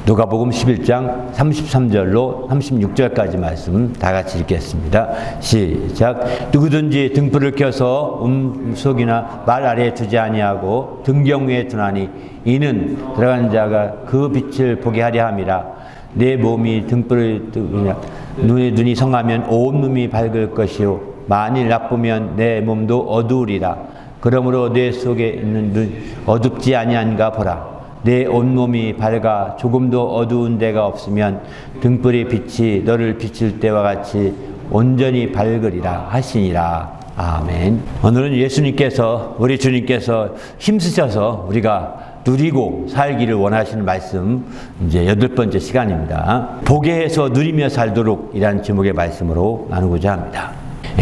누가복음 11장 33절로 36절까지 말씀 다 같이 읽겠습니다. 시작. 누구든지 등불을 켜서 음속이나 말 아래에 두지 아니하고 등경 위에 두나니 이는 들어간 자가 그 빛을 보게 하려 함이라. 내 몸이 등불을 뜨냐 눈이 성하면 온 몸이 밝을 것이요 만일 나쁘면 내 몸도 어두우리라. 그러므로 뇌 속에 있는 눈 어둡지 아니한가 보라. 내 온몸이 밝아 조금도 어두운 데가 없으면 등불의 빛이 너를 비칠 때와 같이 온전히 밝으리라 하시니라. 아멘. 오늘은 예수님께서 우리 주님께서 힘쓰셔서 우리가 누리고 살기를 원하시는 말씀 이제 8번째 시간입니다. 보게 해서 누리며 살도록 이라는 제목의 말씀으로 나누고자 합니다.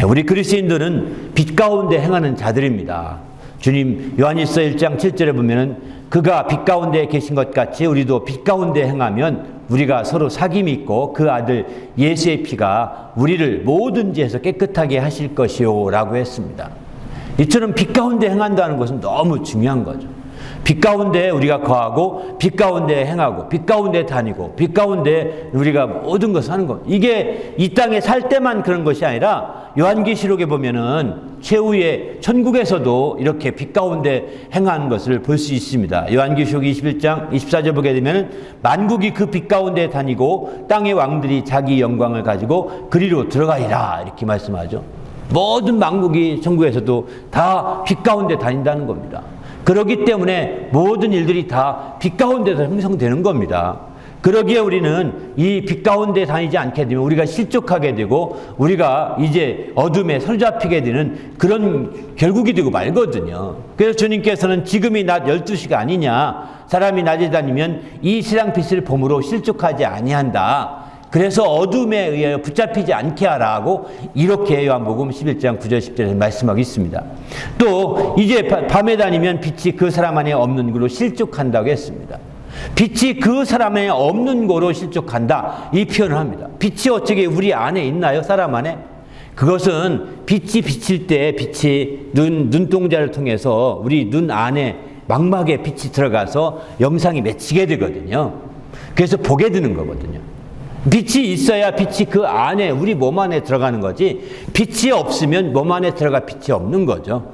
우리 그리스도인들은 빛 가운데 행하는 자들입니다. 주님 요한일서 1장 7절에 보면은 그가 빛 가운데 계신 것 같이 우리도 빛 가운데 행하면 우리가 서로 사귐이 있고 그 아들 예수의 피가 우리를 모든 죄에서 깨끗하게 하실 것이요 라고 했습니다. 이처럼 빛 가운데 행한다는 것은 너무 중요한 거죠. 빛 가운데 우리가 거하고 빛 가운데 행하고 빛 가운데 다니고 빛 가운데 우리가 모든 것을 하는 것. 이게 이 땅에 살 때만 그런 것이 아니라 요한계시록에 보면은 최후의 천국에서도 이렇게 빛 가운데 행하는 것을 볼 수 있습니다. 요한계시록 21장 24절 보게 되면은 만국이 그 빛 가운데 다니고 땅의 왕들이 자기 영광을 가지고 그리로 들어가리라 이렇게 말씀하죠. 모든 만국이 천국에서도 다 빛 가운데 다닌다는 겁니다. 그렇기 때문에 모든 일들이 다 빛 가운데서 형성되는 겁니다. 그러기에 우리는 이 빛 가운데 다니지 않게 되면 우리가 실족하게 되고 우리가 이제 어둠에 사로잡히게 되는 그런 결국이 되고 말거든요. 그래서 주님께서는 지금이 낮 12시가 아니냐, 사람이 낮에 다니면 이 세상 빛을 봄으로 실족하지 아니한다. 그래서 어둠에 의하여 붙잡히지 않게 하라고 이렇게 요한복음 11장 9절 10절에 말씀하고 있습니다. 또 이제 밤에 다니면 빛이 그 사람 안에 없는 거로 실족한다고 했습니다. 빛이 그 사람 안에 없는 거로 실족한다 이 표현을 합니다. 빛이 어떻게 우리 안에 있나요? 사람 안에? 그것은 빛이 비칠 때 빛이 눈동자를 통해서 우리 눈 안에 망막에 빛이 들어가서 영상이 맺히게 되거든요. 그래서 보게 되는 거거든요. 빛이 있어야 빛이 그 안에 우리 몸 안에 들어가는 거지 빛이 없으면 몸 안에 들어가 빛이 없는 거죠.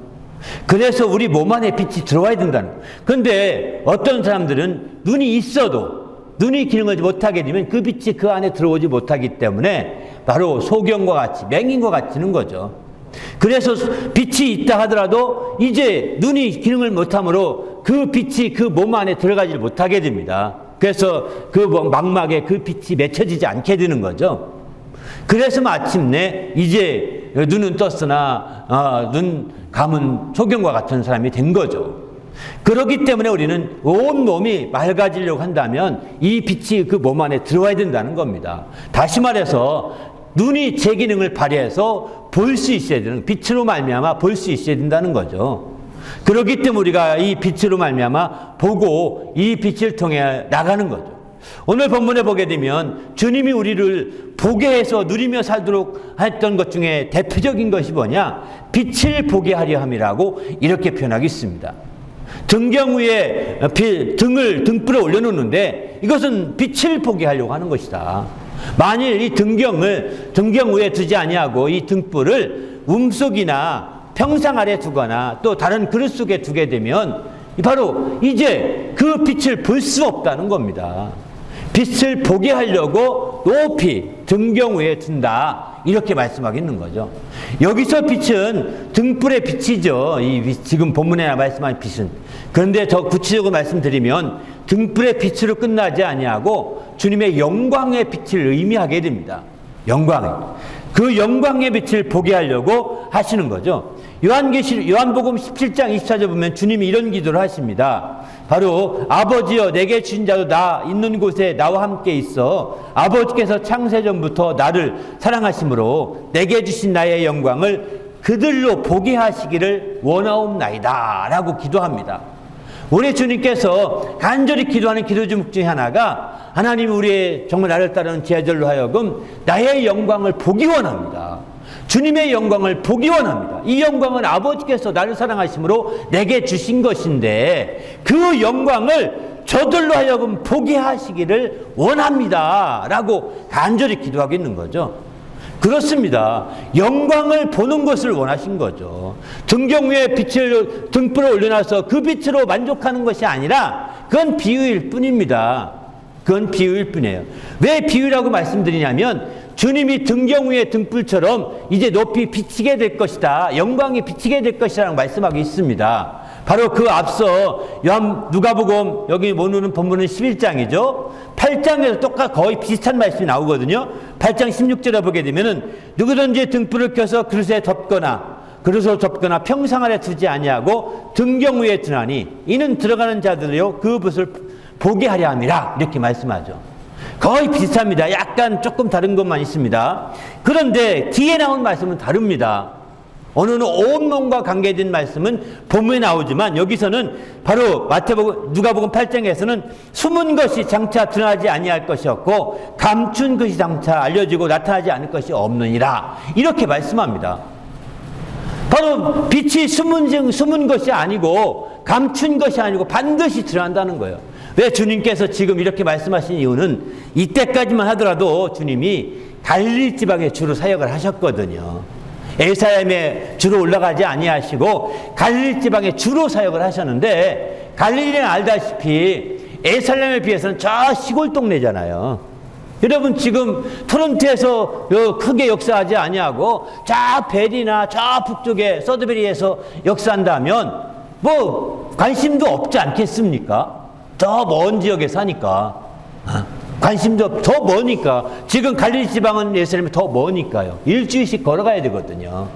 그래서 우리 몸 안에 빛이 들어와야 된다는 거예요. 그런데 어떤 사람들은 눈이 있어도 눈이 기능을 못하게 되면 그 빛이 그 안에 들어오지 못하기 때문에 바로 소경과 같이 맹인과 같이는 거죠. 그래서 빛이 있다 하더라도 이제 눈이 기능을 못하므로 그 빛이 그 몸 안에 들어가지 못하게 됩니다. 그래서 그 망막에 그 빛이 맺혀지지 않게 되는 거죠. 그래서 마침내 이제 눈은 떴으나 눈 감은 소경과 같은 사람이 된 거죠. 그렇기 때문에 우리는 온 몸이 맑아지려고 한다면 이 빛이 그 몸 안에 들어와야 된다는 겁니다. 다시 말해서 눈이 제 기능을 발휘해서 볼 수 있어야 되는, 빛으로 말미암아 볼 수 있어야 된다는 거죠. 그렇기 때문에 우리가 이 빛으로 말미암아 보고 이 빛을 통해 나가는 거죠. 오늘 본문에 보게 되면 주님이 우리를 보게 해서 누리며 살도록 했던 것 중에 대표적인 것이 뭐냐? 빛을 보게 하려 함이라고 이렇게 표현하고 있습니다. 등경 위에 등불을 올려놓는데 이것은 빛을 보게 하려고 하는 것이다. 만일 이 등경 위에 두지 아니하고 이 등불을 음속이나 평상 아래 두거나 또 다른 그릇 속에 두게 되면 바로 이제 그 빛을 볼 수 없다는 겁니다. 빛을 보게 하려고 높이 등경 위에 둔다 이렇게 말씀하고 있는 거죠. 여기서 빛은 등불의 빛이죠. 지금 본문에 말씀한 빛은. 그런데 더 구체적으로 말씀드리면 등불의 빛으로 끝나지 아니하고 주님의 영광의 빛을 의미하게 됩니다. 그 영광의 빛을 보게 하려고 하시는 거죠. 요한복음 17장 24절 보면 주님이 이런 기도를 하십니다. 바로 아버지여 내게 주신 자도 나 있는 곳에 나와 함께 있어 아버지께서 창세전부터 나를 사랑하심으로 내게 주신 나의 영광을 그들로 보게 하시기를 원하옵나이다 라고 기도합니다. 우리 주님께서 간절히 기도하는 기도 제목 중에 하나가 하나님이 우리의 정말 나를 따르는 제자들로 하여금 나의 영광을 보기 원합니다. 주님의 영광을 보기 원합니다. 이 영광은 아버지께서 나를 사랑하심으로 내게 주신 것인데 그 영광을 저들로 하여금 보게 하시기를 원합니다 라고 간절히 기도하고 있는 거죠. 그렇습니다. 영광을 보는 것을 원하신 거죠. 등경 위에 등불을 올려놔서 그 빛으로 만족하는 것이 아니라 그건 비유일 뿐입니다. 그건 비유일 뿐이에요. 왜 비유라고 말씀드리냐면 주님이 등경 위의 등불처럼 이제 높이 비치게 될 것이다. 영광이 비치게 될 것이라고 말씀하고 있습니다. 바로 그 앞서 누가복음 여기 모르는 본문은 11장이죠. 8장에서 거의 비슷한 말씀이 나오거든요. 8장 16절에 보게 되면은 누구든지 등불을 켜서 그릇을 덮거나 평상 아래 두지 아니하고 등경 위에 두나니 이는 들어가는 자들이요 그 빛을 보게 하려 함이라 이렇게 말씀하죠. 거의 비슷합니다. 약간 조금 다른 것만 있습니다. 그런데 뒤에 나온 말씀은 다릅니다. 오늘은 온몸과 관계된 말씀은 본문에 나오지만 여기서는 바로 누가복음 8장에서는 숨은 것이 장차 드러나지 아니할 것이 없고 감춘 것이 장차 알려지고 나타나지 않을 것이 없느니라 이렇게 말씀합니다. 바로 빛이 숨은 것이 아니고 감춘 것이 아니고 반드시 드러난다는 거예요. 왜 주님께서 지금 이렇게 말씀하신 이유는 이때까지만 하더라도 주님이 갈릴리 지방에 주로 사역을 하셨거든요. 예루살렘에 주로 올라가지 아니하시고 갈릴리 지방에 주로 사역을 하셨는데 갈릴리는 알다시피 예루살렘에 비해서는 저 시골 동네잖아요. 여러분 지금 토론토에서 크게 역사하지 아니하고 저 베리나 저 북쪽에 서드베리에서 역사한다면 뭐 관심도 없지 않겠습니까? 더 먼 지역에 사니까 관심도 더 머니까 지금 갈릴리 지방은 예루살렘이 더 머니까요. 일주일씩 걸어가야 되거든요.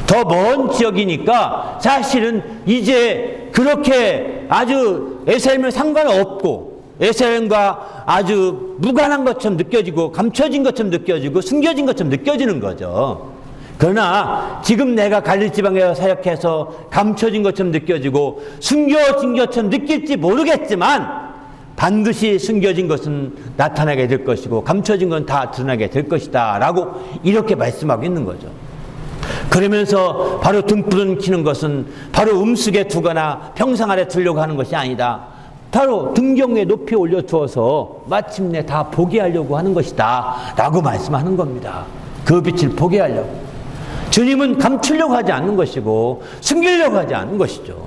더 먼 지역이니까 사실은 이제 그렇게 아주 예루살렘은 상관없고 예루살렘과 아주 무관한 것처럼 느껴지고 감춰진 것처럼 느껴지고 숨겨진 것처럼 느껴지는 거죠. 그러나 지금 내가 갈릴리 지방에 사역해서 감춰진 것처럼 느껴지고 숨겨진 것처럼 느낄지 모르겠지만 반드시 숨겨진 것은 나타나게 될 것이고 감춰진 건 다 드러나게 될 것이다 라고 이렇게 말씀하고 있는 거죠. 그러면서 바로 등불을 켜는 것은 바로 음식에 두거나 평상 아래 두려고 하는 것이 아니다. 바로 등경에 높이 올려두어서 마침내 다 보게 하려고 하는 것이다 라고 말씀하는 겁니다. 그 빛을 보게 하려고. 주님은 감추려고 하지 않는 것이고 숨기려고 하지 않는 것이죠.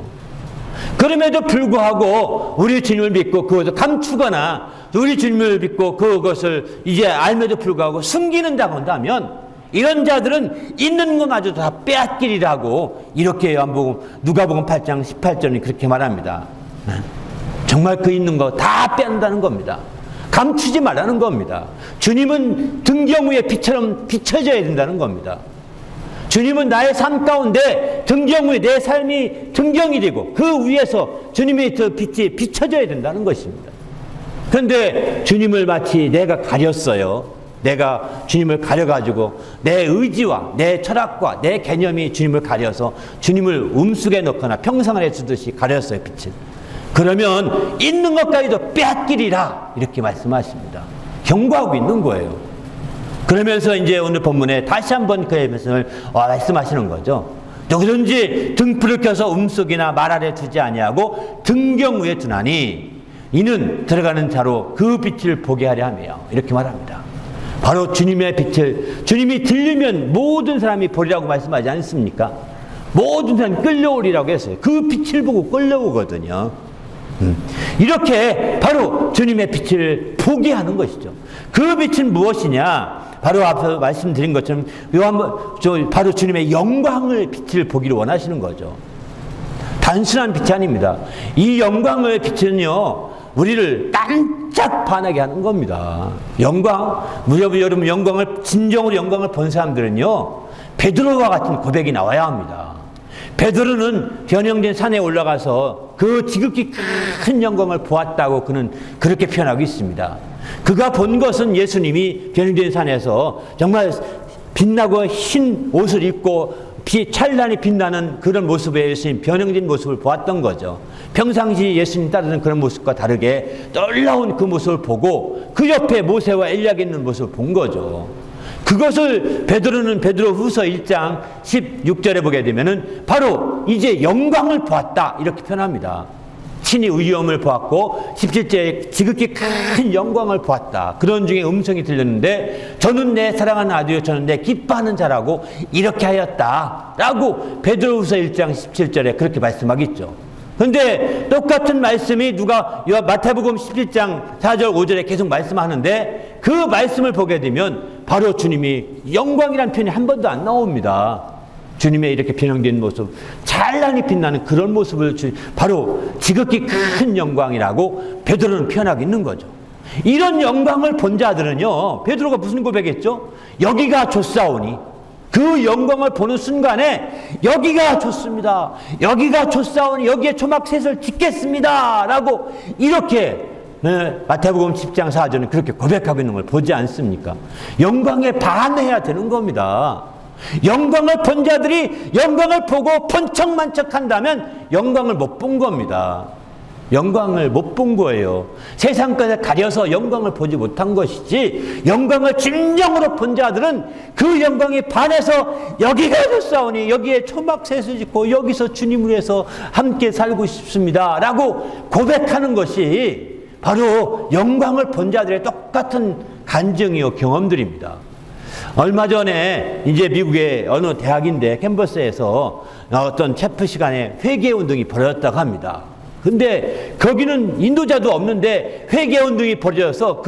그럼에도 불구하고 우리 주님을 믿고 그것을 감추거나 우리 주님을 믿고 그것을 이제 알면도 불구하고 숨기는다고 한다면 이런 자들은 있는 것마저 다 빼앗기리라고 이렇게 누가복음 8장 18절이 그렇게 말합니다. 정말 그 있는 거 다 뺀다는 겁니다. 감추지 말라는 겁니다. 주님은 등경 위에 빛처럼 비춰져야 된다는 겁니다. 주님은 나의 삶 가운데 등경 위에 내 삶이 등경이 되고 그 위에서 주님의 그 빛이 비춰져야 된다는 것입니다. 그런데 주님을 마치 내가 가렸어요. 내가 주님을 가려가지고 내 의지와 내 철학과 내 개념이 주님을 가려서 주님을 음속에 넣거나 평상 안에 두듯이 가렸어요, 빛을. 그러면 있는 것까지도 빼앗기리라 이렇게 말씀하십니다. 경고하고 있는 거예요. 그러면서 이제 오늘 본문에 다시 한번 그의 말씀을 말씀하시는 거죠. 누구든지 등불을 켜서 음속이나 말 아래 두지 아니하고 등경 위에 두나니 이는 들어가는 자로 그 빛을 보게 하려 하며 이렇게 말합니다. 바로 주님의 빛을 주님이 들리면 모든 사람이 보리라고 말씀하지 않습니까? 모든 사람이 끌려오리라고 했어요. 그 빛을 보고 끌려오거든요. 이렇게 바로 주님의 빛을 보게 하는 것이죠. 그 빛은 무엇이냐? 바로 앞서 말씀드린 것처럼 바로 주님의 영광을 빛을 보기를 원하시는 거죠. 단순한 빛이 아닙니다. 이 영광의 빛은요, 우리를 깜짝 반하게 하는 겁니다. 여러분 진정으로 영광을 본 사람들은요, 베드로와 같은 고백이 나와야 합니다. 베드로는 변형된 산에 올라가서 그 지극히 큰 영광을 보았다고 그는 그렇게 표현하고 있습니다. 그가 본 것은 예수님이 변형된 산에서 정말 빛나고 흰 옷을 입고 찬란히 빛나는 그런 모습의 예수님, 변형된 모습을 보았던 거죠. 평상시 예수님 따르는 그런 모습과 다르게 놀라운 그 모습을 보고 그 옆에 모세와 엘리야가 있는 모습을 본 거죠. 그것을 베드로후서 1장 16절에 보게 되면은 바로 이제 영광을 보았다 이렇게 표현합니다. 친히 위엄을 보았고 17절에 지극히 큰 영광을 보았다. 그런 중에 음성이 들렸는데 저는 내 사랑하는 아들이요 저는 내 기뻐하는 자라고 이렇게 하였다 라고 베드로후서 1장 17절에 그렇게 말씀하겠죠. 그런데 똑같은 말씀이 누가 마태복음 17장 4절 5절에 계속 말씀하는데 그 말씀을 보게 되면 바로 주님이 영광이라는 표현이 한 번도 안 나옵니다. 주님의 이렇게 변형된 모습, 찬란히 빛나는 그런 모습을 바로 지극히 큰 영광이라고 베드로는 표현하고 있는 거죠. 이런 영광을 본 자들은요, 베드로가 무슨 고백했죠? 여기가 좋사오니, 그 영광을 보는 순간에 여기가 좋습니다. 여기가 좋사오니 여기에 초막셋을 짓겠습니다 라고 이렇게 마태복음 10장 4절은 그렇게 고백하고 있는 걸 보지 않습니까? 영광에 반해야 되는 겁니다. 영광을 본 자들이 영광을 보고 번쩍만척한다면 영광을 못 본 겁니다. 영광을 못 본 거예요. 세상 것에 가려서 영광을 보지 못한 것이지, 영광을 진정으로 본 자들은 그 영광에 반해서 여기가 좋사오니 여기에 초막셋을 짓고 여기서 주님을 위해서 함께 살고 싶습니다 라고 고백하는 것이 바로 영광을 본 자들의 똑같은 간증이요 경험들입니다. 얼마 전에 이제 미국의 어느 대학인데 캠퍼스에서 어떤 체프 시간에 회개 운동이 벌어졌다고 합니다. 근데 거기는 인도자도 없는데 회개 운동이 벌어져서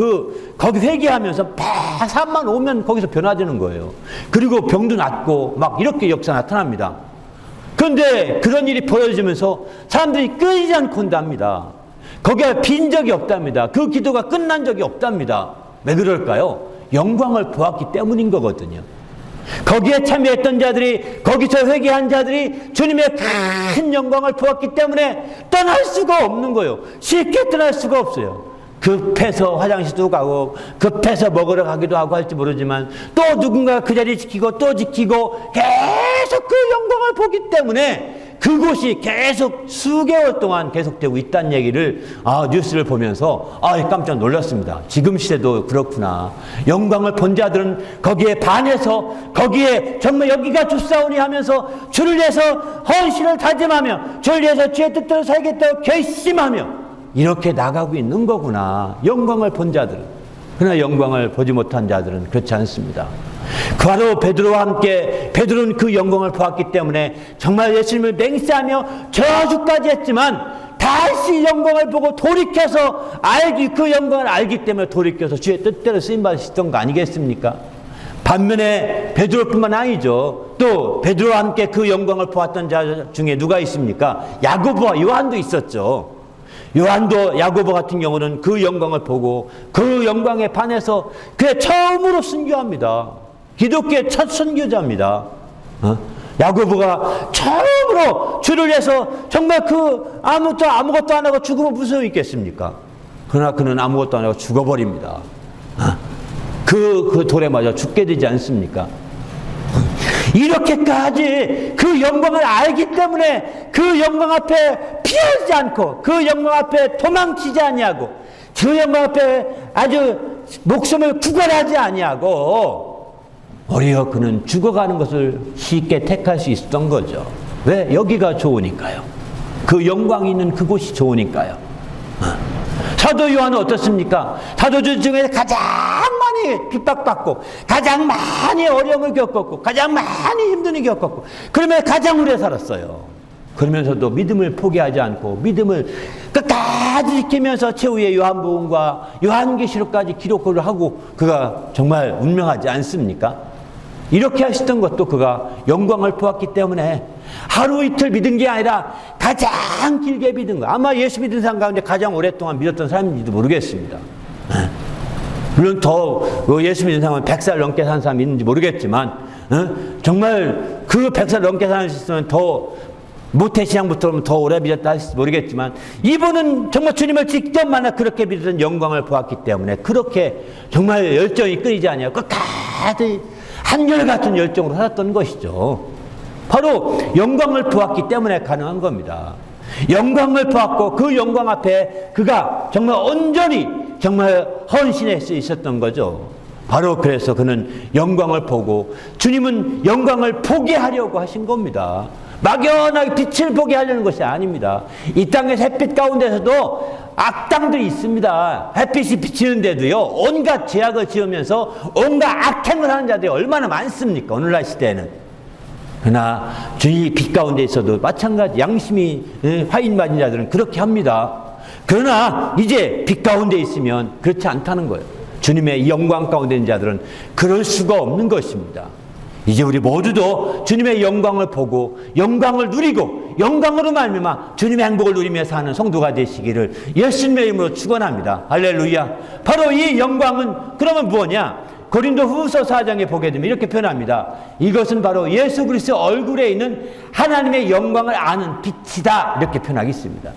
거기 회개하면서 막 사람만 오면 거기서 변화되는 거예요. 그리고 병도 낫고 막 이렇게 역사 나타납니다. 그런데 그런 일이 벌어지면서 사람들이 끊이지 않고 온답니다. 거기에 빈 적이 없답니다. 그 기도가 끝난 적이 없답니다. 왜 그럴까요? 영광을 보았기 때문인 거거든요. 거기에 참여했던 자들이, 거기서 회개한 자들이 주님의 큰 영광을 보았기 때문에 떠날 수가 없는 거예요. 쉽게 떠날 수가 없어요. 급해서 화장실도 가고 급해서 먹으러 가기도 하고 할지 모르지만 또 누군가 그 자리 지키고 또 지키고 계속 그 영광을 보기 때문에 그곳이 계속 수개월 동안 계속되고 있다는 얘기를 뉴스를 보면서 깜짝 놀랐습니다. 지금 시대도 그렇구나. 영광을 본 자들은 거기에 반해서 거기에 정말 여기가 좋사오니 하면서 주를 위해서 헌신을 다짐하며 주를 위해서 주의 뜻대로 살겠다고 결심하며 이렇게 나가고 있는 거구나. 영광을 본 자들은. 그러나 영광을 보지 못한 자들은 그렇지 않습니다. 바로 베드로와 함께 베드로는 그 영광을 보았기 때문에 정말 예수님을 맹세하며 저주까지 했지만 다시 영광을 보고 돌이켜서 그 영광을 알기 때문에 돌이켜서 주의 뜻대로 쓰임받으셨던 거 아니겠습니까? 반면에 베드로뿐만 아니죠. 또 베드로와 함께 그 영광을 보았던 자 중에 누가 있습니까? 야고보와 요한도 있었죠. 야고보 같은 경우는 그 영광을 보고 그 영광에 반해서 그의 처음으로 순교합니다. 기독교의 첫 선교자입니다. 야고보가 처음으로 주를 위해서 정말 아무것도 안 하고 죽으면 무슨 소용이 있겠습니까? 그러나 그는 아무것도 안 하고 죽어버립니다. 그 돌에 맞아 죽게 되지 않습니까? 이렇게까지 그 영광을 알기 때문에 그 영광 앞에 피하지 않고 그 영광 앞에 도망치지 아니하고 그 영광 앞에 아주 목숨을 구걸하지 아니하고 오히려 그는 죽어가는 것을 쉽게 택할 수 있었던 거죠. 왜? 여기가 좋으니까요. 그 영광이 있는 그곳이 좋으니까요. 사도 요한은 어떻습니까? 사도들 중에 가장 많이 핍박받고 가장 많이 어려움을 겪었고 가장 많이 힘든 일 겪었고 그러면 가장 오래 살았어요. 그러면서도 믿음을 포기하지 않고 믿음을 끝까지 지키면서 최후의 요한복음과 요한계시록까지 기록을 하고 그가 정말 운명하지 않습니까? 이렇게 하셨던 것도 그가 영광을 보았기 때문에 하루 이틀 믿은 게 아니라 가장 길게 믿은 거. 아마 예수 믿은 사람 가운데 가장 오랫동안 믿었던 사람인지도 모르겠습니다. 물론 더 예수 믿는 사람은 100살 넘게 산 사람이 있는지 모르겠지만 정말 그 100살 넘게 사셨으면 더 모태신앙부터 더 오래 믿었다 할지 모르겠지만 이분은 정말 주님을 직접 만나 그렇게 믿었던 영광을 보았기 때문에 그렇게 정말 열정이 끊이지 아니하고 끝까지 한결같은 열정으로 살았던 것이죠. 바로 영광을 보았기 때문에 가능한 겁니다. 영광을 보았고 그 영광 앞에 그가 정말 온전히 정말 헌신할 수 있었던 거죠. 바로 그래서 그는 영광을 보고 주님은 영광을 포기하려고 하신 겁니다. 막연하게 빛을 보게 하려는 것이 아닙니다. 이 땅의 햇빛 가운데서도 악당들이 있습니다. 햇빛이 비치는데도요, 온갖 죄악을 지으면서 온갖 악행을 하는 자들이 얼마나 많습니까? 오늘날 시대에는. 그러나 주님이 빛 가운데 있어도 마찬가지 양심이 화인 맞은 자들은 그렇게 합니다. 그러나 이제 빛 가운데 있으면 그렇지 않다는 거예요. 주님의 영광 가운데 있는 자들은 그럴 수가 없는 것입니다. 이제 우리 모두도 주님의 영광을 보고 영광을 누리고 영광으로 말미암아 주님의 행복을 누리며 사는 성도가 되시기를 예수님의 이름으로 축원합니다. 할렐루야. 바로 이 영광은 그러면 무엇이냐? 고린도후서 4장에 보게 되면 이렇게 표현합니다. 이것은 바로 예수 그리스도 얼굴에 있는 하나님의 영광을 아는 빛이다. 이렇게 표현하겠습니다.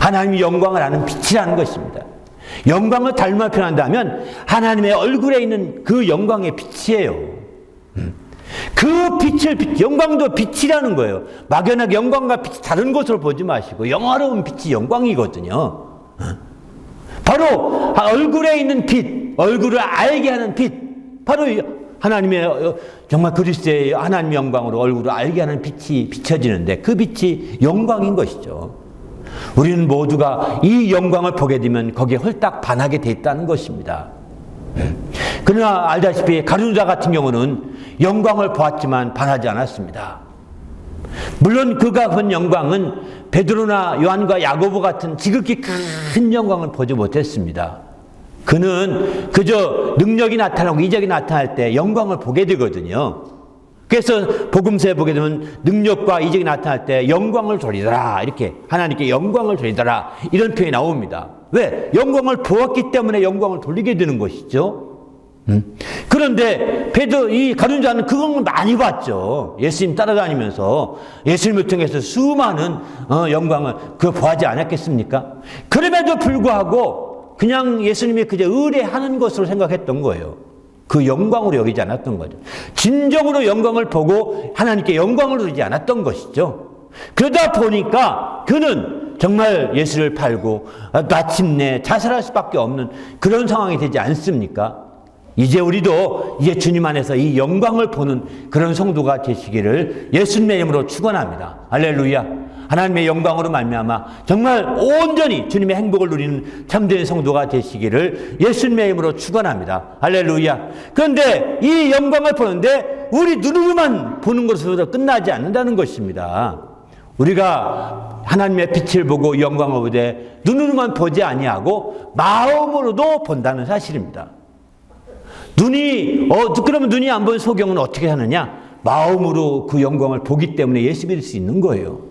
하나님의 영광을 아는 빛이라는 것입니다. 영광을 닮아 표현한다면 하나님의 얼굴에 있는 그 영광의 빛이에요. 그 빛을, 영광도 빛이라는 거예요. 막연하게 영광과 빛이 다른 것으로 보지 마시고 영화로운 빛이 영광이거든요. 바로 얼굴에 있는 빛, 얼굴을 알게 하는 빛, 바로 하나님의 정말 그리스도의 하나님의 영광으로 얼굴을 알게 하는 빛이 비춰지는데 그 빛이 영광인 것이죠. 우리는 모두가 이 영광을 보게 되면 거기에 홀딱 반하게 돼 있다는 것입니다. 그러나 알다시피 가룟 유다 같은 경우는 영광을 보았지만 반하지 않았습니다. 물론 그가 본 영광은 베드로나 요한과 야고보 같은 지극히 큰 영광을 보지 못했습니다. 그는 그저 능력이 나타나고 이적이 나타날 때 영광을 보게 되거든요. 그래서 복음서에 보게 되면 능력과 이적이 나타날 때 영광을 돌리더라, 이렇게 하나님께 영광을 돌리더라, 이런 표현이 나옵니다. 왜? 영광을 보았기 때문에 영광을 돌리게 되는 것이죠. 그런데 이 가룟 유다는 그걸 많이 봤죠. 예수님 따라다니면서 예수님을 통해서 수많은 영광을 보하지 않았겠습니까? 그럼에도 불구하고 그냥 예수님이 그저 의뢰하는 것으로 생각했던 거예요. 그 영광으로 여기지 않았던 거죠. 진정으로 영광을 보고 하나님께 영광을 누리지 않았던 것이죠. 그러다 보니까 그는 정말 예수를 팔고 마침내 자살할 수밖에 없는 그런 상황이 되지 않습니까? 이제 우리도 이제 주님 안에서 이 영광을 보는 그런 성도가 되시기를 예수님의 이름으로 축원합니다. 할렐루야. 하나님의 영광으로 말미암아 정말 온전히 주님의 행복을 누리는 참된 성도가 되시기를 예수님의 이름으로 축원합니다. 할렐루야. 그런데 이 영광을 보는데 우리 눈으로만 보는 것으로 끝나지 않는다는 것입니다. 우리가 하나님의 빛을 보고 영광을 보되 눈으로만 보지 아니하고 마음으로도 본다는 사실입니다. 그러면 눈이 안 본 소경은 어떻게 하느냐? 마음으로 그 영광을 보기 때문에 예수 믿을 수 있는 거예요.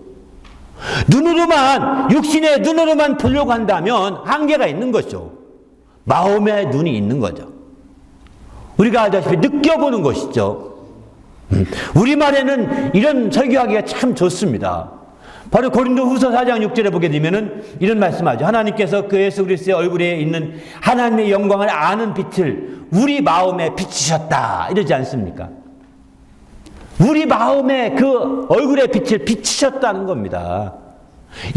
육신의 눈으로만 보려고 한다면 한계가 있는 거죠. 마음의 눈이 있는 거죠. 우리가 알다시피 느껴보는 것이죠. 우리말에는 이런 설교하기가 참 좋습니다. 바로 고린도후서 4장 6절에 보게 되면은 이런 말씀하죠. 하나님께서 그 예수 그리스도의 얼굴에 있는 하나님의 영광을 아는 빛을 우리 마음에 비추셨다, 이러지 않습니까? 우리 마음에 그 얼굴의 빛을 비추셨다는 겁니다.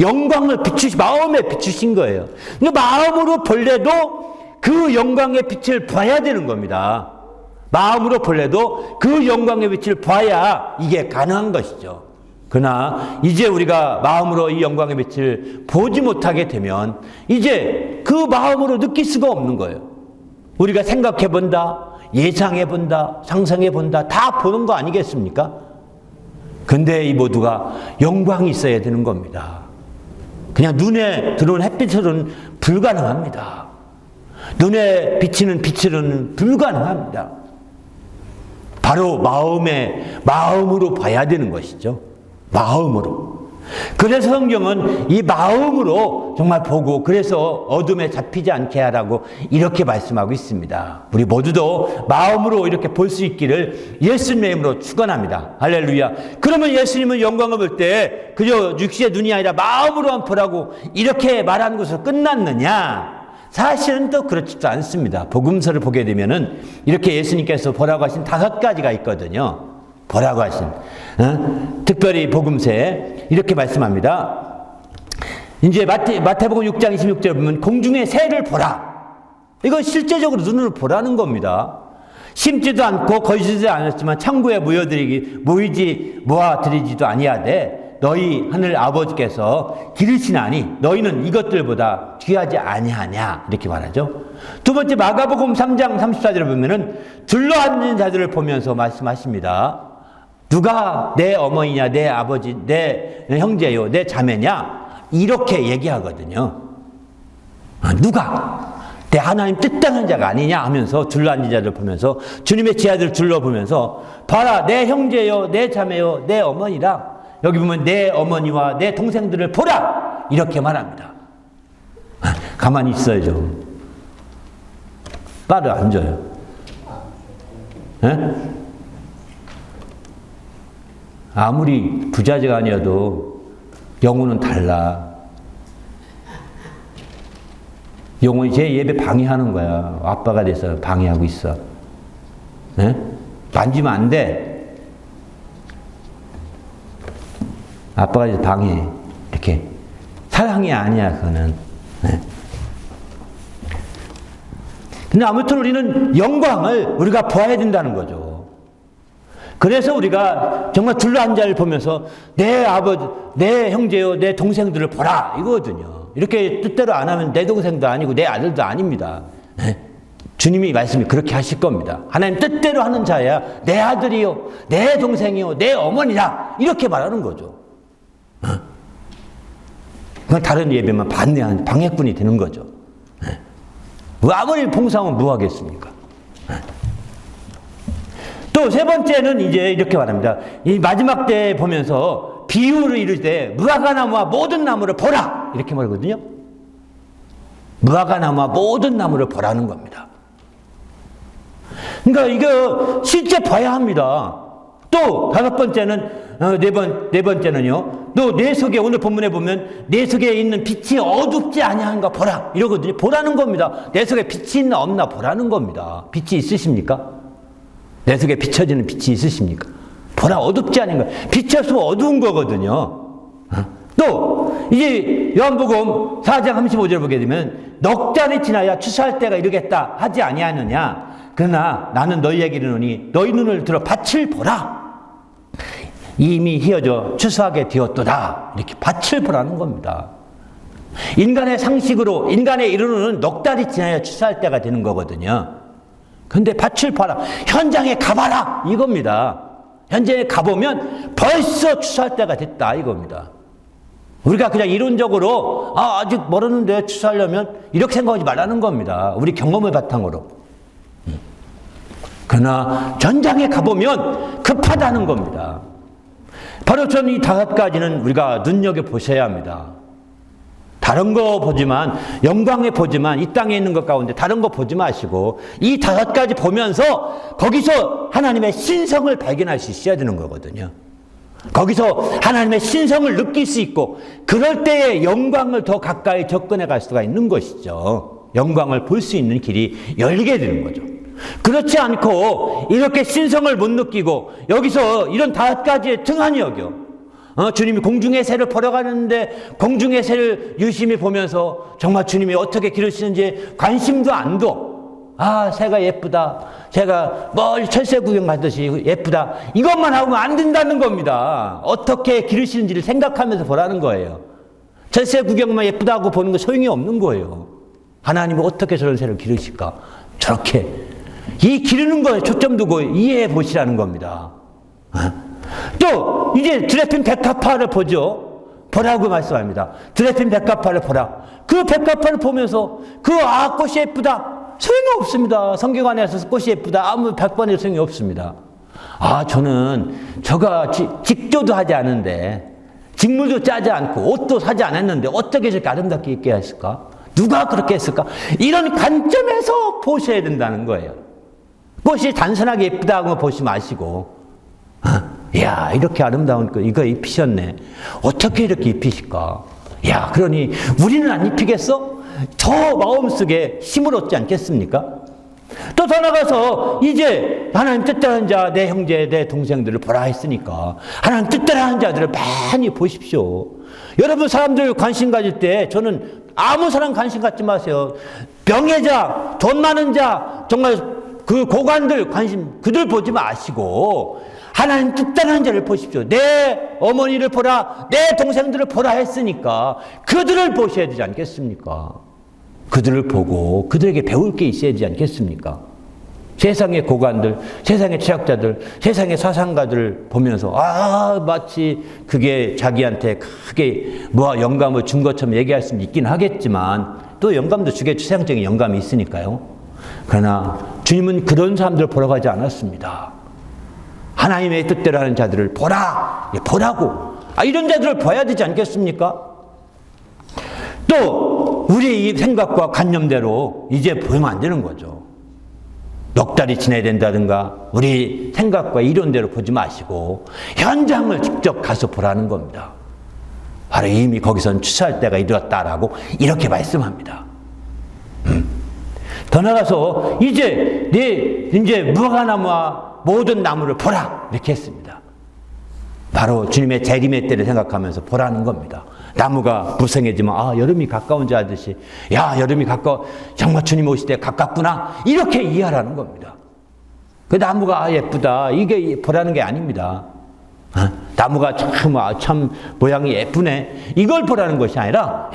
영광을 마음에 비추신 거예요. 근데 마음으로 볼래도 그 영광의 빛을 봐야 되는 겁니다. 마음으로 볼래도 그 영광의 빛을 봐야 이게 가능한 것이죠. 그러나 이제 우리가 마음으로 이 영광의 빛을 보지 못하게 되면 이제 그 마음으로 느낄 수가 없는 거예요. 우리가 생각해본다, 예상해본다, 상상해본다, 다 보는 거 아니겠습니까? 근데 이 모두가 영광이 있어야 되는 겁니다. 그냥 눈에 들어온 햇빛으로는 불가능합니다. 눈에 비치는 빛으로는 불가능합니다. 바로 마음으로 봐야 되는 것이죠. 마음으로. 그래서 성경은 이 마음으로 정말 보고 그래서 어둠에 잡히지 않게 하라고 이렇게 말씀하고 있습니다. 우리 모두도 마음으로 이렇게 볼 수 있기를 예수님의 이름으로 축원합니다. 할렐루야. 그러면 예수님은 영광을 볼 때 그저 육신의 눈이 아니라 마음으로만 보라고 이렇게 말하는 것으로 끝났느냐? 사실은 또 그렇지도 않습니다. 복음서를 보게 되면은 이렇게 예수님께서 보라고 하신 5가지가 있거든요. 보라고 하신, 특별히 복음서에 이렇게 말씀합니다. 이제 마태복음 6장 26절에 보면 공중의 새를 보라. 이건 실제적으로 눈으로 보라는 겁니다. 심지도 않고 거지도 않았지만 창고에 모아드리지도 아니하되 너희 하늘 아버지께서 기르시나니 너희는 이것들보다 귀하지 아니하냐 이렇게 말하죠. 두 번째 마가복음 3장 34절을 보면은 둘러앉은 자들을 보면서 말씀하십니다. 누가 내 어머니냐 내 아버지 내 형제요 내 자매냐 이렇게 얘기하거든요. 누가 내 하나님 뜻대로 자가 아니냐 하면서 둘러앉은 자들을 보면서 주님의 제자들을 둘러보면서 봐라 내 형제요 내 자매요 내 어머니라. 여기 보면 내 어머니와 내 동생들을 보라 이렇게 말합니다. 가만히 있어야죠. 빠르 앉아요. 에? 아무리 부자재가 아니어도 영혼은 달라. 영혼이 제 예배 방해하는 거야. 아빠가 돼서 방해하고 있어. 에? 만지면 안 돼. 아빠가 돼서 방해. 이렇게. 사랑이 아니야, 그거는. 에? 근데 아무튼 우리는 영광을 우리가 보아야 된다는 거죠. 그래서 우리가 정말 둘러앉은 자를 보면서 내 아버지, 내 형제요, 내 동생들을 보라 이거거든요. 이렇게 뜻대로 안 하면 내 동생도 아니고 내 아들도 아닙니다. 주님이 말씀이 그렇게 하실 겁니다. 하나님 뜻대로 하는 자야 내 아들이요, 내 동생이요, 내 어머니라 이렇게 말하는 거죠. 그건 다른 예배만 반대하는 방해꾼이 되는 거죠. 아무리 봉사하면 뭐 하겠습니까? 또 세 번째는 이제 이렇게 말합니다. 이 마지막 때 보면서 비유를 이룰 때 무화과나무와 모든 나무를 보라 이렇게 말하거든요. 무화과나무와 모든 나무를 보라는 겁니다. 그러니까 이거 실제 봐야 합니다. 또 다섯 번째는 네 번째는요. 너 내 속에 오늘 본문에 보면 내 속에 있는 빛이 어둡지 아니한가 보라 이러거든요. 보라는 겁니다. 내 속에 빛이 있나 없나 보라는 겁니다. 빛이 있으십니까? 내 속에 비춰지는 빛이 있으십니까? 보라 어둡지 않은가? 빛이 없으면 어두운 거거든요. 또 이제 요한복음 4장 35절 보게 되면 넉 달이 지나야 추수할 때가 이르겠다 하지 아니하느냐. 그러나 나는 너희에게 이르노니 너희 눈을 들어 밭을 보라. 이미 휘어져 추수하게 되었도다. 이렇게 밭을 보라는 겁니다. 인간의 상식으로 인간의 이르노는 넉 달이 지나야 추수할 때가 되는 거거든요. 근데 밭을 봐라. 현장에 가봐라. 이겁니다. 현장에 가보면 벌써 추수할 때가 됐다. 이겁니다. 우리가 그냥 이론적으로 아직 멀었는데 추수하려면 이렇게 생각하지 말라는 겁니다. 우리 경험을 바탕으로. 그러나 현장에 가보면 급하다는 겁니다. 바로 저는 이 다섯 가지는 우리가 눈여겨보셔야 합니다. 다른 거 보지만 영광에 보지만 이 땅에 있는 것 가운데 다른 거 보지 마시고 이 다섯 가지 보면서 거기서 하나님의 신성을 발견할 수 있어야 되는 거거든요. 거기서 하나님의 신성을 느낄 수 있고 그럴 때에 영광을 더 가까이 접근해 갈 수가 있는 것이죠. 영광을 볼 수 있는 길이 열리게 되는 거죠. 그렇지 않고 이렇게 신성을 못 느끼고 여기서 이런 다섯 가지에 등한히 여겨 주님이 공중의 새를 보러 가는데 공중의 새를 유심히 보면서 정말 주님이 어떻게 기르시는지 관심도 안 둬. 아, 새가 예쁘다. 새가 멀리 철새 구경 가듯이 예쁘다. 이것만 하면 안 된다는 겁니다. 어떻게 기르시는지를 생각하면서 보라는 거예요. 철새 구경만 예쁘다고 보는 거 소용이 없는 거예요. 하나님은 어떻게 저런 새를 기르실까? 저렇게. 이 기르는 거에 초점 두고 이해해 보시라는 겁니다. 또 이제 드레핀 백합화를 보죠. 보라고 말씀합니다. 드레핀 백합화를 보라. 그 백합화를 보면서 꽃이 예쁘다. 소용이 없습니다. 성경 안에서 꽃이 예쁘다. 아무 100번의 소용이 없습니다. 저는 저가 직조도 하지 않은데 직물도 짜지 않고 옷도 사지 않았는데 어떻게 저렇게 아름답게 입게 했을까? 누가 그렇게 했을까? 이런 관점에서 보셔야 된다는 거예요. 꽃이 단순하게 예쁘다고 보지 마시고 야, 이렇게 아름다운 거 이거 입히셨네. 어떻게 이렇게 입히실까? 야, 그러니 우리는 안 입히겠어? 저 마음속에 힘을 얻지 않겠습니까? 또 더 나가서 이제 하나님 뜻대로 하는 자, 내 형제, 내 동생들을 보라 했으니까 하나님 뜻대로 하는 자들을 많이 보십시오. 여러분 사람들 관심 가질 때 저는 아무 사람 관심 갖지 마세요. 명예자, 돈 많은 자, 정말 그 고관들 관심 그들 보지 마시고 하나님 뜻대로 하는 자를 보십시오. 내 어머니를 보라, 내 동생들을 보라 했으니까 그들을 보셔야 되지 않겠습니까? 그들을 보고 그들에게 배울 게 있어야 되지 않겠습니까? 세상의 고관들, 세상의 철학자들, 세상의 사상가들을 보면서 마치 그게 자기한테 크게 뭐 영감을 준 것처럼 얘기할 수는 있긴 하겠지만 또 영감도 주게 세상적인 영감이 있으니까요. 그러나 주님은 그런 사람들을 보러 가지 않았습니다. 하나님의 뜻대로 하는 자들을 보라고 이런 자들을 봐야 되지 않겠습니까? 또 우리의 이 생각과 관념대로 이제 보면 안 되는 거죠. 넉 달이 지나야 된다든가 우리 생각과 이론대로 보지 마시고 현장을 직접 가서 보라는 겁니다. 바로 이미 거기선 추수할 때가 이르렀다라고 이렇게 말씀합니다. 더 나가서 이제 무화과나무와 모든 나무를 보라 이렇게 했습니다. 바로 주님의 재림의 때를 생각하면서 보라는 겁니다. 나무가 무성해지면 여름이 가까운 줄 알듯이 여름이 정말 주님 오실 때 가깝구나 이렇게 이해하라는 겁니다. 그 나무가 예쁘다 이게 보라는 게 아닙니다. 나무가 참 모양이 예쁘네 이걸 보라는 것이 아니라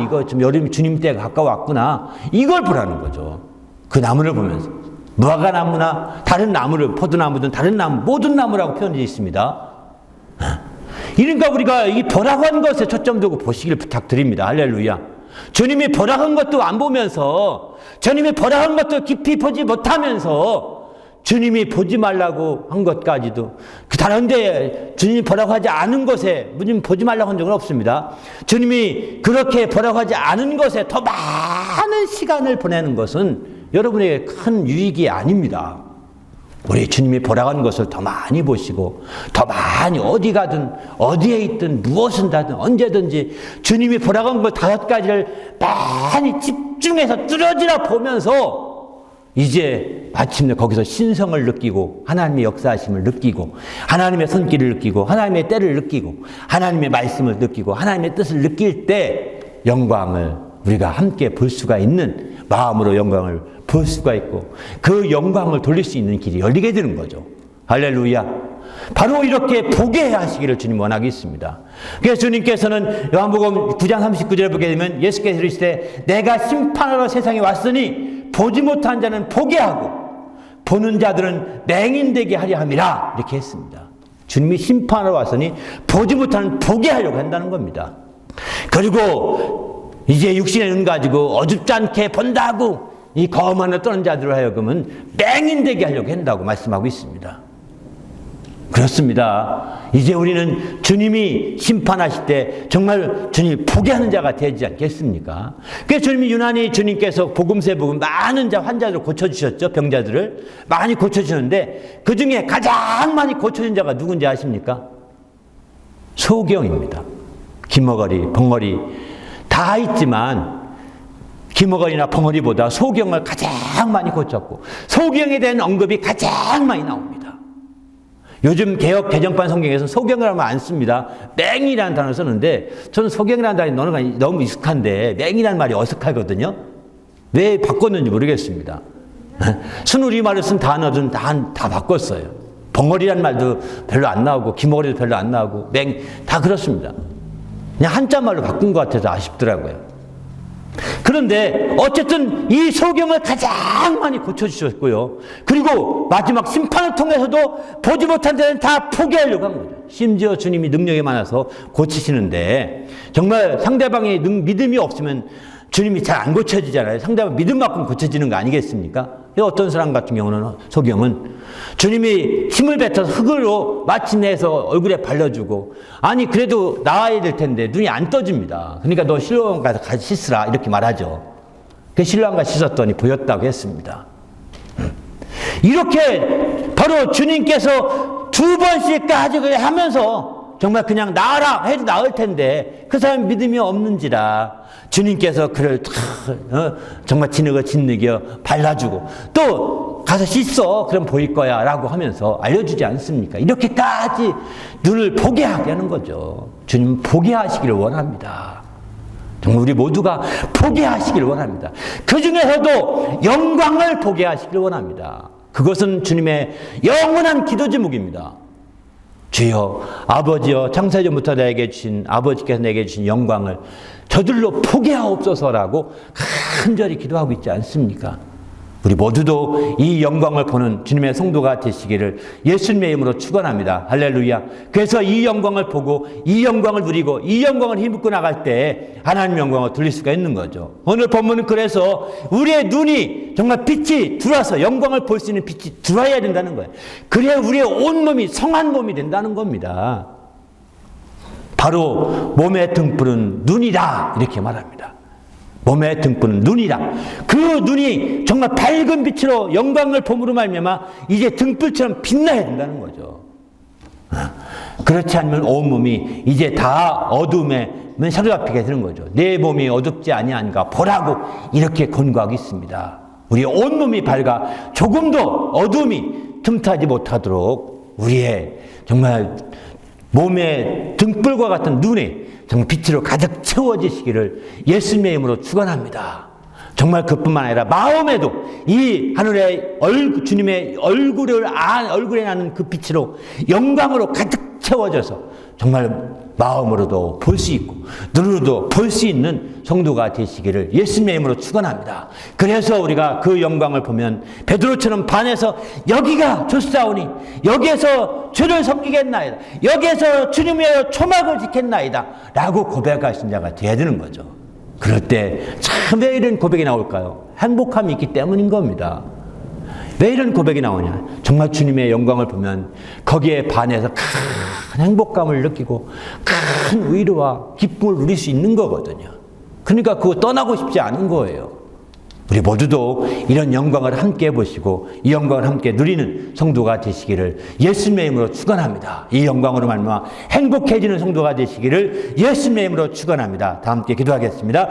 이거 좀 여름이 주님 때가 가까웠구나 이걸 보라는 거죠. 그 나무를 보면서 무화과 나무나 다른 나무를 포도나무든 다른 나무 모든 나무라고 표현되어 있습니다. 그러니까 우리가 이 보라고 한 것에 초점 두고 보시길 부탁드립니다. 할렐루야. 주님이 보라고 한 것도 안 보면서 주님이 보라고 한 것도 깊이 보지 못하면서 주님이 보지 말라고 한 것까지도 다른데 주님이 보라고 하지 않은 것에 주님 보지 말라고 한 적은 없습니다. 주님이 그렇게 보라고 하지 않은 것에 더 많은 시간을 보내는 것은 여러분에게 큰 유익이 아닙니다. 우리 주님이 보라고 하는 것을 더 많이 보시고 더 많이 어디 가든 어디에 있든 무엇을 하든 언제든지 주님이 보라고 하는 것 5가지를 많이 집중해서 뚫어지나 보면서 이제 마침내 거기서 신성을 느끼고 하나님의 역사하심을 느끼고 하나님의 손길을 느끼고 하나님의 때를 느끼고 하나님의 말씀을 느끼고 하나님의 뜻을 느낄 때 영광을 우리가 함께 볼 수가 있는 마음으로 영광을 볼 수가 있고 그 영광을 돌릴 수 있는 길이 열리게 되는 거죠. 할렐루야. 바로 이렇게 보게 하시기를 주님 원하겠습니다. 그래서 주님께서는 요한복음 9장 39절에 보게 되면 예수께서 이르시되 내가 심판하러 세상에 왔으니 보지 못한 자는 보게 하고 보는 자들은 맹인되게 하려 함이라 이렇게 했습니다. 주님이 심판하러 왔으니 보지 못하는 보게 하려고 한다는 겁니다. 그리고 이제 육신의 눈 가지고 어줍지 않게 본다고 이 거만을 떠는 자들을 하여금은 맹인되게 하려고 한다고 말씀하고 있습니다. 그렇습니다. 이제 우리는 주님이 심판하실 때 정말 주님이 보게 하는 자가 되지 않겠습니까? 그래서 주님이 유난히 주님께서 복음세 복음 많은 환자들을 고쳐주셨죠. 병자들을 많이 고쳐주셨는데 그 중에 가장 많이 고쳐진 자가 누군지 아십니까? 소경입니다. 기머거리, 벙어리 다 있지만 기머거리나 벙어리보다 소경을 가장 많이 고쳤고 소경에 대한 언급이 가장 많이 나옵니다. 요즘 개혁 개정판 성경에서는 소경을 하면 안 씁니다. 맹이라는 단어를 쓰는데 저는 소경이라는 단어가 너무 익숙한데 맹이라는 말이 어색하거든요. 왜 바꿨는지 모르겠습니다. 순우리말을 쓴 단어들은 다 바꿨어요. 벙어리라는 말도 별로 안 나오고 기머거리도 별로 안 나오고 맹 다 그렇습니다. 그냥 한자말로 바꾼 것 같아서 아쉽더라고요. 그런데 어쨌든 이 소경을 가장 많이 고쳐주셨고요. 그리고 마지막 심판을 통해서도 보지 못한 데는 다 포기하려고 한 거죠. 심지어 주님이 능력이 많아서 고치시는데 정말 상대방이 믿음이 없으면 주님이 잘 안 고쳐지잖아요. 상대방 믿음만큼 고쳐지는 거 아니겠습니까? 어떤 사람 같은 경우는 소경은 주님이 힘을 뱉어서 흙으로 마침내서 얼굴에 발라주고 아니 그래도 나아야 될 텐데 눈이 안 떠집니다. 그러니까 너 실로암 가서 같이 씻으라 이렇게 말하죠. 그 실로암 가서 씻었더니 보였다고 했습니다. 이렇게 바로 주님께서 2번씩 가지고 하면서 정말 그냥 나아라 해도 나을 텐데 그 사람 믿음이 없는지라 주님께서 그를 정말 진느겨 발라주고 또 가서 씻어 그럼 보일 거야 라고 하면서 알려주지 않습니까? 이렇게까지 눈을 보게 하게 하는 거죠. 주님 보게 하시기를 원합니다. 정말 우리 모두가 보게 하시기를 원합니다. 그 중에서도 영광을 보게 하시기를 원합니다. 그것은 주님의 영원한 기도 제목입니다. 주여 아버지여 창세전부터 내게 주신 아버지께서 내게 주신 영광을 저들로 보게 하옵소서라고 간절히 기도하고 있지 않습니까? 우리 모두도 이 영광을 보는 주님의 성도가 되시기를 예수님의 이름으로 축원합니다. 할렐루야. 그래서 이 영광을 보고 이 영광을 누리고 이 영광을 힘입고 나갈 때 하나님 영광을 돌릴 수가 있는 거죠. 오늘 본문은 그래서 우리의 눈이 정말 빛이 들어와서 영광을 볼 수 있는 빛이 들어와야 된다는 거예요. 그래야 우리의 온몸이 성한 몸이 된다는 겁니다. 바로 몸의 등불은 눈이다 이렇게 말합니다. 몸의 등불은 눈이라. 그 눈이 정말 밝은 빛으로 영광을 봄으로 말미암아 이제 등불처럼 빛나야 된다는 거죠. 그렇지 않으면 온몸이 이제 다 어둠에 사로잡히게 되는 거죠. 내 몸이 어둡지 아니한가 보라고 이렇게 권고하고 있습니다. 우리 온몸이 밝아 조금도 어둠이 틈타지 못하도록 우리의 정말 몸의 등불과 같은 눈에 정말 빛으로 가득 채워지시기를 예수님의 이름으로 축원합니다. 정말 그뿐만 아니라 마음에도 이 하늘의 주님의 얼굴에 나는 그 빛으로 영광으로 가득 채워져서 정말 마음으로도 볼 수 있고 눈으로도 볼 수 있는 성도가 되시기를 예수님의 이름으로 축원합니다. 그래서 우리가 그 영광을 보면 베드로처럼 반해서 여기가 좋사오니 여기에서 주를 섬기겠나이다. 여기에서 주님의 초막을 지켰나이다. 라고 고백하신 자가 되어야 되는 거죠. 그럴 때 참 왜 이런 고백이 나올까요? 행복함이 있기 때문인 겁니다. 왜 이런 고백이 나오냐? 정말 주님의 영광을 보면 거기에 반해서 큰 행복감을 느끼고 큰 위로와 기쁨을 누릴 수 있는 거거든요. 그러니까 그거 떠나고 싶지 않은 거예요. 우리 모두도 이런 영광을 함께 보시고 이 영광을 함께 누리는 성도가 되시기를 예수님의 이름으로 축원합니다. 이 영광으로 말미암아 행복해지는 성도가 되시기를 예수님의 이름으로 축원합니다. 다 함께 기도하겠습니다.